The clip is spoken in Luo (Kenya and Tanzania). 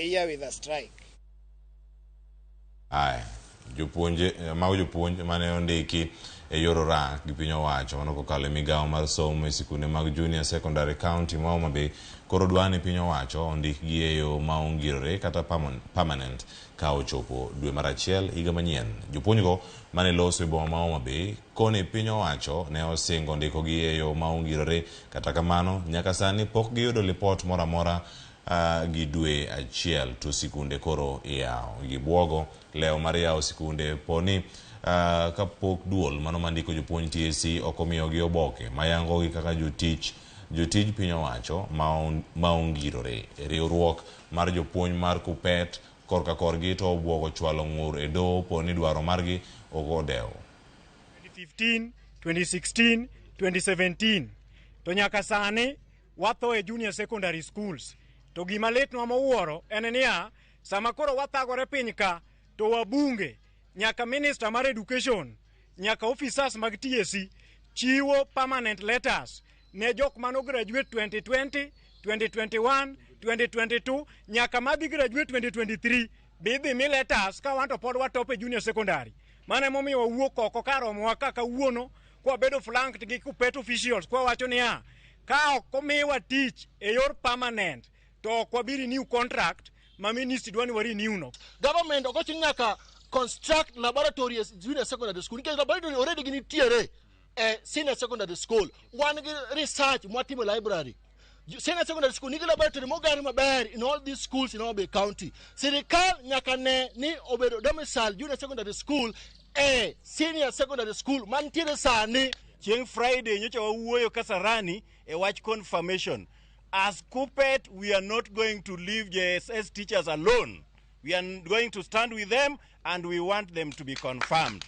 the year with a strike. Aye, Jopuonj mane ondiki e yoro rank gi piny owacho mano kokalo e migawo mar somo e sikunde mag junior secondary county ma Homa Bay koro dwani piny owacho ondikgi e yo ma ongirore kata permanent ka ochopo dwe mar achiel higa manyien. Jopuonjgo mane loso e boma ma Homa Bay koni piny owacho ne osingo ndikogi e yo ma ongirore, kata kamano nyaka sani pok giyudo lipot moro amora gi dwe achiel to sikunde koro iyawo. Gibuogo leo mar yawo sikunde poni kapok duol mano mandiko jopuonj TSC okomiyogi oboke mayango gi kaka jotij piny owacho ma ongirore. Riwruok mar jopuonj mar Kupet korka korgi to obuogo chwalo ng'ur e doho poni dwaro margi ogodewo. 2015, 2016, 2017 to nyaka sani watho e junior secondary schools. To gima litnwa mowuoro en niya, sama koro wathagore piny ka to wabunge nyaka minister mar education nyaka officers mag TSC chiwo permanent letters ne jok mano graduate 2020, 2021, 2022 nyaka madhi graduate 2023 bidhi mi letters ka wanto pod watop e junior secondary. Mane momiyo wawuok oko karomwa kaka wuono kwa bedo flanked gi Kupet officials kwa wacho niya, ka ok omiwa tich e yor permanent to kwa biri new contract ma ministry dwani wari new no. Government ogochi nyaka construct laboratory junior secondary school. Because laboratory already gini tiere senior secondary school. One research mwatimo library. Senior secondary school nigi laboratory mogari maber in all these schools in Homa Bay County. Sirikal nyaka ne ni obedo domicile junior secondary school senior secondary school mantiere sani. Chieng Friday nyocha wawuoyo Kasarani e wach confirmation. As Kupet, we are not going to leave JSS teachers alone. We are going to stand with them and we want them to be confirmed.